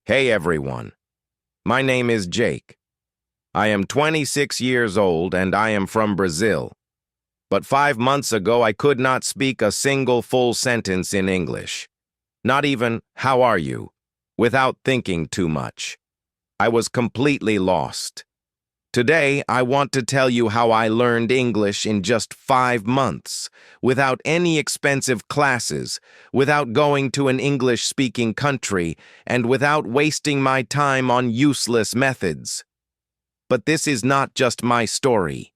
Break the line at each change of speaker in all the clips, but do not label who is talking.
Hey everyone, my name is Jake. I am 26 years old and I am from Brazil. But 5 months ago I could not speak a single full sentence in English. Not even, "How are you?" without thinking too much. I was completely lost. Today, I want to tell you how I learned English in just 5 months, without any expensive classes, without going to an English-speaking country, and without wasting my time on useless methods. But this is not just my story.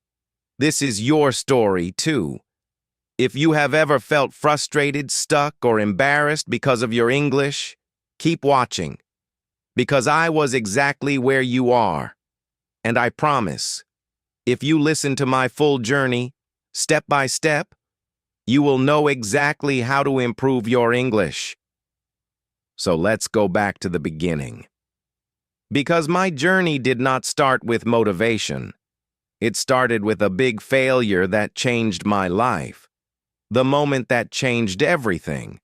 This is your story, too. If you have ever felt frustrated, stuck, or embarrassed because of your English, keep watching, because I was exactly where you are. And I promise, if you listen to my full journey, step by step, you will know exactly how to improve your English. So let's go back to the beginning. Because my journey did not start with motivation. It started with a big failure that changed my life. The moment that changed everything.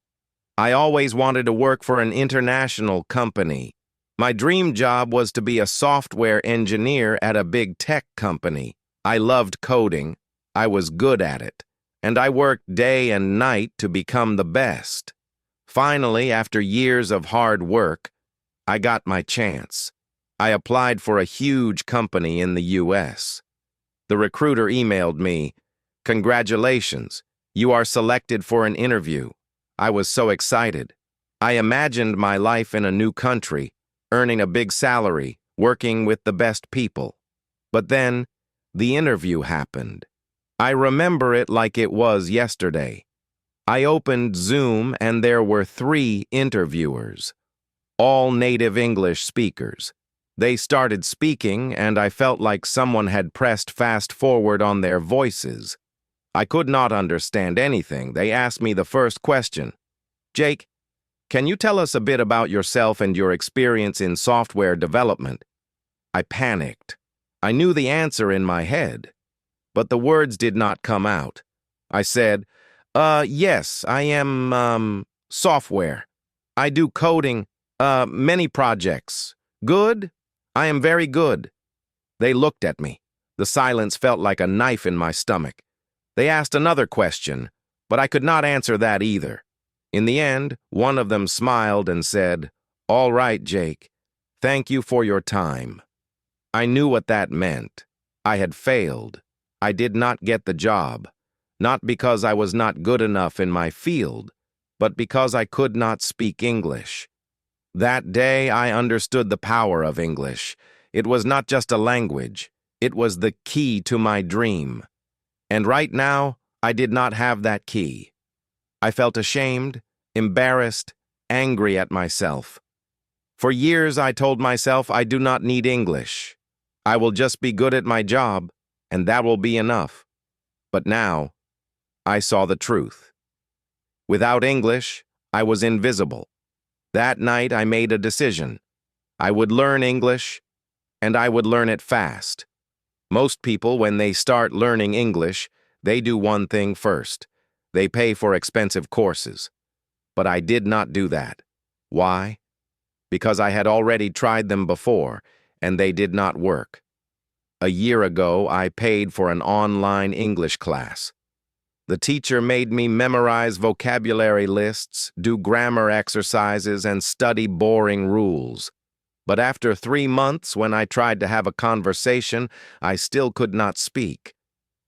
I always wanted to work for an international company. My dream job was to be a software engineer at a big tech company. I loved coding, I was good at it, and I worked day and night to become the best. Finally, after years of hard work, I got my chance. I applied for a huge company in the US. The recruiter emailed me, "Congratulations, you are selected for an interview." I was so excited. I imagined my life in a new country, earning a big salary, working with the best people. But then, the interview happened. I remember it like it was yesterday. I opened Zoom and there were 3 interviewers, all native English speakers. They started speaking and I felt like someone had pressed fast forward on their voices. I could not understand anything. They asked me the first question. "Jake, can you tell us a bit about yourself and your experience in software development?" I panicked. I knew the answer in my head, but the words did not come out. I said, yes, I am, software. I do coding, many projects. Good? I am very good." They looked at me. The silence felt like a knife in my stomach. They asked another question, but I could not answer that either. In the end, one of them smiled and said, "All right, Jake. Thank you for your time." I knew what that meant. I had failed. I did not get the job, not because I was not good enough in my field, but because I could not speak English. That day, I understood the power of English. It was not just a language. It was the key to my dream. And right now, I did not have that key. I felt ashamed, embarrassed, angry at myself. For years, I told myself I do not need English. I will just be good at my job, and that will be enough. But now, I saw the truth. Without English, I was invisible. That night, I made a decision. I would learn English, and I would learn it fast. Most people, when they start learning English, they do one thing first. They pay for expensive courses. But I did not do that. Why? Because I had already tried them before, and they did not work. A year ago, I paid for an online English class. The teacher made me memorize vocabulary lists, do grammar exercises, and study boring rules. But after 3 months, when I tried to have a conversation, I still could not speak.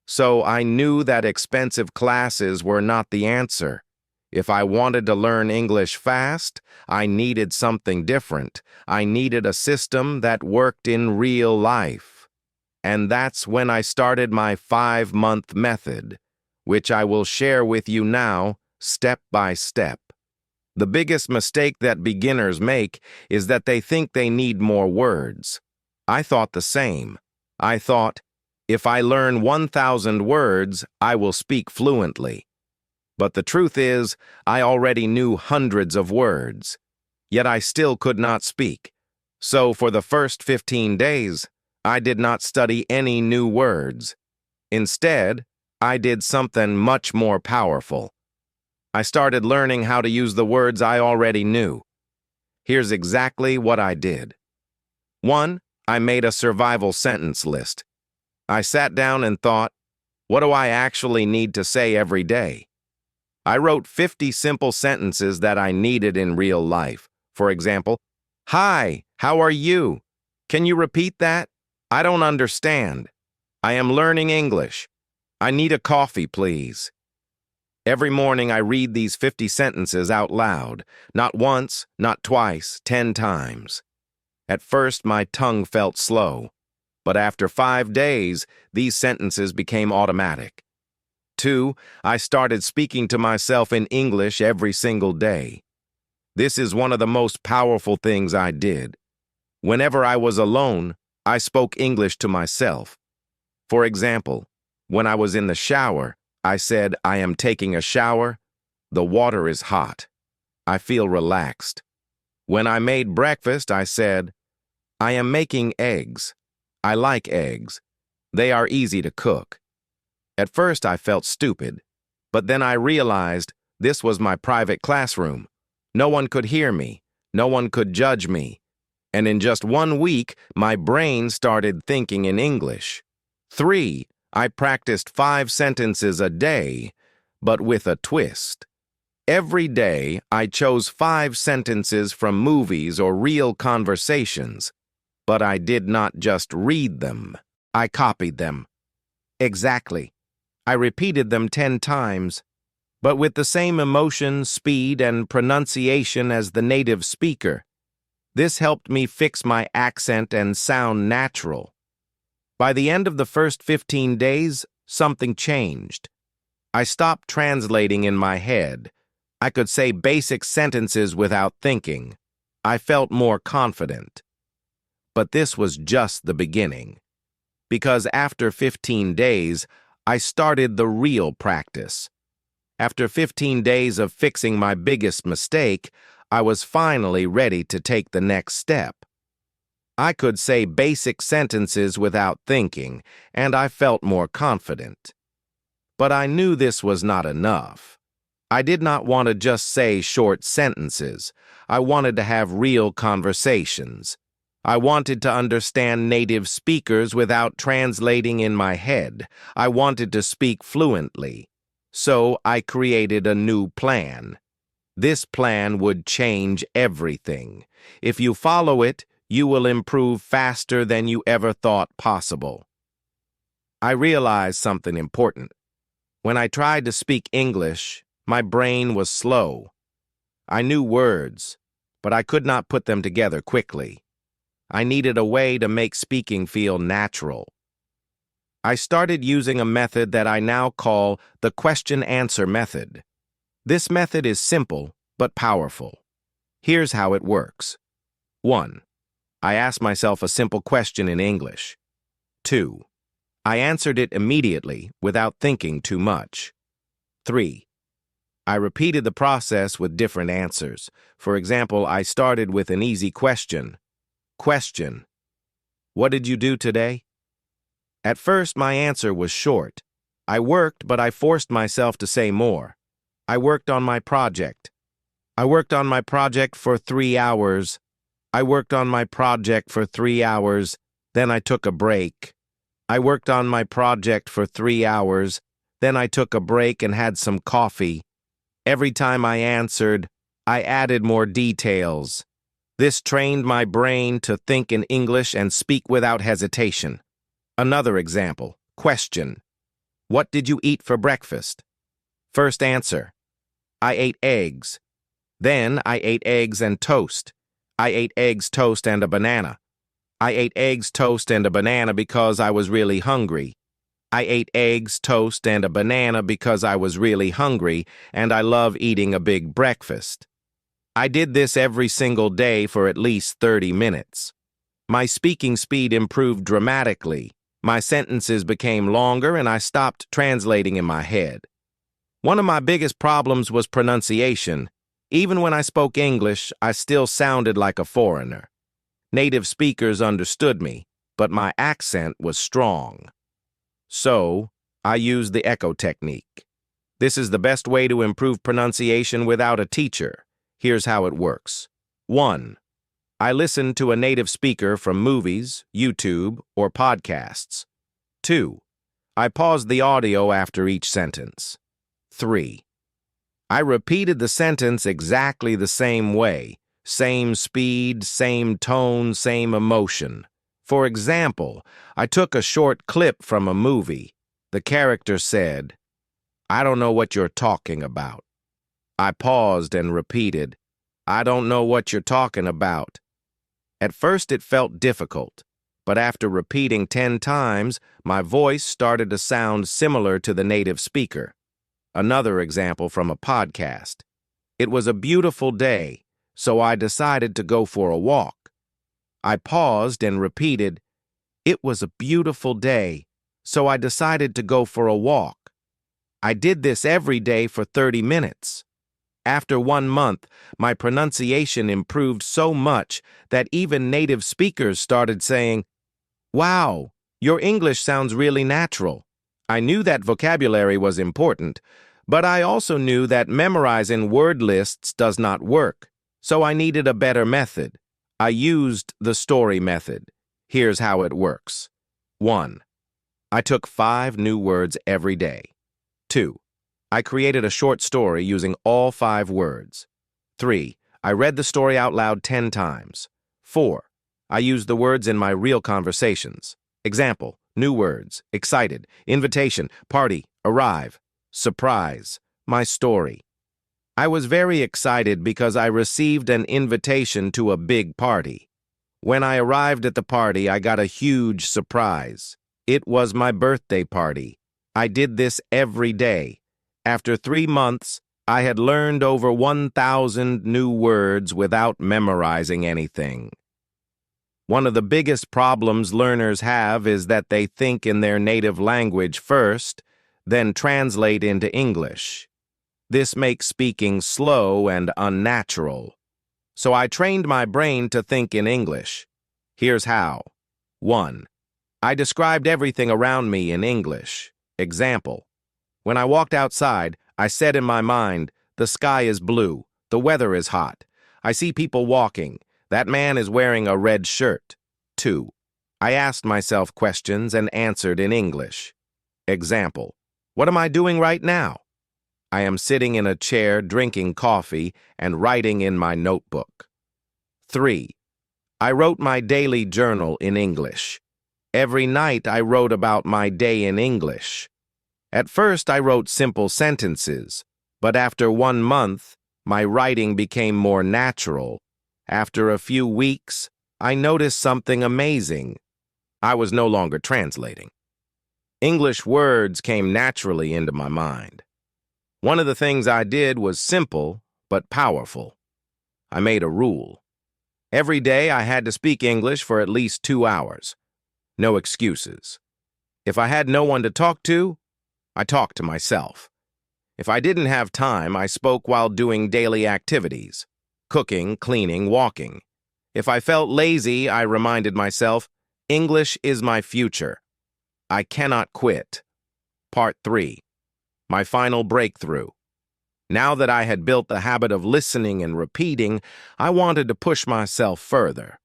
So I knew that expensive classes were not the answer. If I wanted to learn English fast, I needed something different. I needed a system that worked in real life. And that's when I started my 5-month method, which I will share with you now, step by step. The biggest mistake that beginners make is that they think they need more words. I thought the same. I thought, if I learn 1,000 words, I will speak fluently. But the truth is, I already knew hundreds of words. Yet I still could not speak. So for the first 15 days, I did not study any new words. Instead, I did something much more powerful. I started learning how to use the words I already knew. Here's exactly what I did. 1. I made a survival sentence list. I sat down and thought, what do I actually need to say every day? I wrote 50 simple sentences that I needed in real life. For example, "Hi, how are you? Can you repeat that? I don't understand. I am learning English. I need a coffee, please." Every morning I read these 50 sentences out loud, not once, not twice, 10 times. At first, my tongue felt slow, but after 5 days, these sentences became automatic. 2. I started speaking to myself in English every single day. This is one of the most powerful things I did. Whenever I was alone, I spoke English to myself. For example, when I was in the shower, I said, "I am taking a shower. The water is hot. I feel relaxed." When I made breakfast, I said, "I am making eggs. I like eggs. They are easy to cook." At first, I felt stupid, but then I realized this was my private classroom. No one could hear me. No one could judge me. And in just 1 week, my brain started thinking in English. 3. I practiced 5 sentences a day, but with a twist. Every day, I chose 5 sentences from movies or real conversations, but I did not just read them. I copied them. Exactly. I repeated them 10 times, but with the same emotion, speed, and pronunciation as the native speaker. This helped me fix my accent and sound natural. By the end of the first 15 days, something changed. I stopped translating in my head. I could say basic sentences without thinking. I felt more confident. But this was just the beginning. Because after 15 days, I started the real practice. After 15 days of fixing my biggest mistake, I was finally ready to take the next step. I could say basic sentences without thinking, and I felt more confident. But I knew this was not enough. I did not want to just say short sentences. I wanted to have real conversations. I wanted to understand native speakers without translating in my head. I wanted to speak fluently. So I created a new plan. This plan would change everything. If you follow it, you will improve faster than you ever thought possible. I realized something important. When I tried to speak English, my brain was slow. I knew words, but I could not put them together quickly. I needed a way to make speaking feel natural. I started using a method that I now call the question-answer method. This method is simple but powerful. Here's how it works. 1. I asked myself a simple question in English. 2. I answered it immediately without thinking too much. 3. I repeated the process with different answers. For example, I started with an easy question. Question: what did you do today? At first, my answer was short. I worked, but I forced myself to say more. I worked on my project. I worked on my project for 3 hours. I worked on my project for 3 hours. Then I took a break. I worked on my project for 3 hours. Then I took a break and had some coffee. Every time I answered, I added more details. This trained my brain to think in English and speak without hesitation. Another example. Question: what did you eat for breakfast? First answer: I ate eggs. Then I ate eggs and toast. I ate eggs, toast, and a banana. I ate eggs, toast, and a banana because I was really hungry. I ate eggs, toast, and a banana because I was really hungry, and I love eating a big breakfast. I did this every single day for at least 30 minutes. My speaking speed improved dramatically. My sentences became longer, and I stopped translating in my head. One of my biggest problems was pronunciation. Even when I spoke English, I still sounded like a foreigner. Native speakers understood me, but my accent was strong. So, I used the echo technique. This is the best way to improve pronunciation without a teacher. Here's how it works. 1. I listened to a native speaker from movies, YouTube, or podcasts. 2. I paused the audio after each sentence. 3. I repeated the sentence exactly the same way, same speed, same tone, same emotion. For example, I took a short clip from a movie. The character said, "I don't know what you're talking about." I paused and repeated, "I don't know what you're talking about." At first it felt difficult, but after repeating 10 times, my voice started to sound similar to the native speaker. Another example from a podcast. It was a beautiful day, so I decided to go for a walk. I paused and repeated, "It was a beautiful day, so I decided to go for a walk." I did this every day for 30 minutes. After 1 month, my pronunciation improved so much that even native speakers started saying, "Wow, your English sounds really natural." I knew that vocabulary was important, but I also knew that memorizing word lists does not work, so I needed a better method. I used the story method. Here's how it works. 1. I took 5 new words every day. 2. I created a short story using all 5 words. 3. I read the story out loud 10 times. 4. I used the words in my real conversations. Example, new words, excited, invitation, party, arrive, surprise, my story. I was very excited because I received an invitation to a big party. When I arrived at the party, I got a huge surprise. It was my birthday party. I did this every day. After 3 months, I had learned over 1,000 new words without memorizing anything. One of the biggest problems learners have is that they think in their native language first, then translate into English. This makes speaking slow and unnatural. So I trained my brain to think in English. Here's how. 1. I described everything around me in English. Example. When I walked outside, I said in my mind, "The sky is blue, the weather is hot. I see people walking. That man is wearing a red shirt." 2. I asked myself questions and answered in English. Example. What am I doing right now? I am sitting in a chair drinking coffee and writing in my notebook. 3. I wrote my daily journal in English. Every night I wrote about my day in English. At first, I wrote simple sentences, but after 1 month, my writing became more natural. After a few weeks, I noticed something amazing. I was no longer translating. English words came naturally into my mind. One of the things I did was simple, but powerful. I made a rule. Every day, I had to speak English for at least 2 hours. No excuses. If I had no one to talk to, I talked to myself. If I didn't have time, I spoke while doing daily activities, cooking, cleaning, walking. If I felt lazy, I reminded myself, English is my future. I cannot quit. Part 3. My final breakthrough. Now that I had built the habit of listening and repeating, I wanted to push myself further.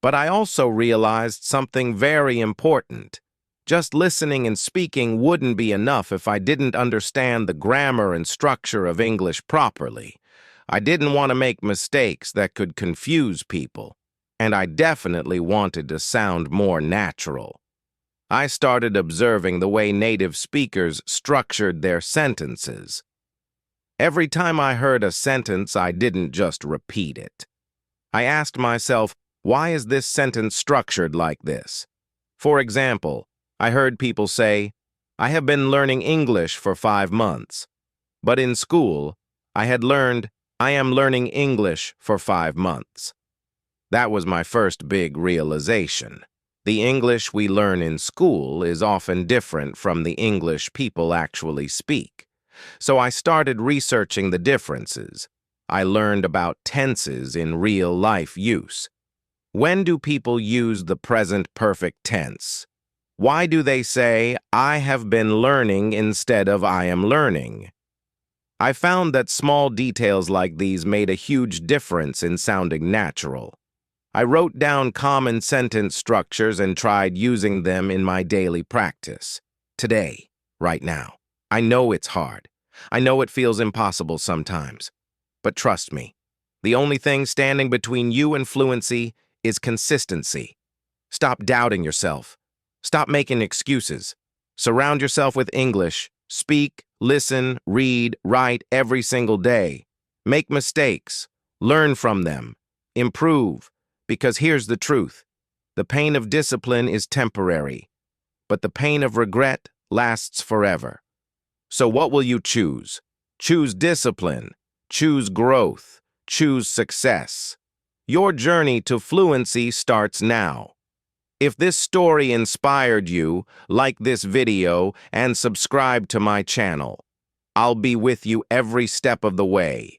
But I also realized something very important. Just listening and speaking wouldn't be enough if I didn't understand the grammar and structure of English properly. I didn't want to make mistakes that could confuse people, and I definitely wanted to sound more natural. I started observing the way native speakers structured their sentences. Every time I heard a sentence, I didn't just repeat it. I asked myself, why is this sentence structured like this? For example, I heard people say, "I have been learning English for 5 months." But in school, I had learned, "I am learning English for 5 months." That was my first big realization. The English we learn in school is often different from the English people actually speak. So I started researching the differences. I learned about tenses in real-life use. When do people use the present perfect tense? Why do they say, "I have been learning" instead of "I am learning"? I found that small details like these made a huge difference in sounding natural. I wrote down common sentence structures and tried using them in my daily practice. Today, right now. I know it's hard. I know it feels impossible sometimes. But trust me, the only thing standing between you and fluency is consistency. Stop doubting yourself. Stop making excuses. Surround yourself with English. Speak, listen, read, write every single day. Make mistakes. Learn from them. Improve. Because here's the truth. The pain of discipline is temporary, but the pain of regret lasts forever. So what will you choose? Choose discipline. Choose growth. Choose success. Your journey to fluency starts now. If this story inspired you, like this video and subscribe to my channel. I'll be with you every step of the way.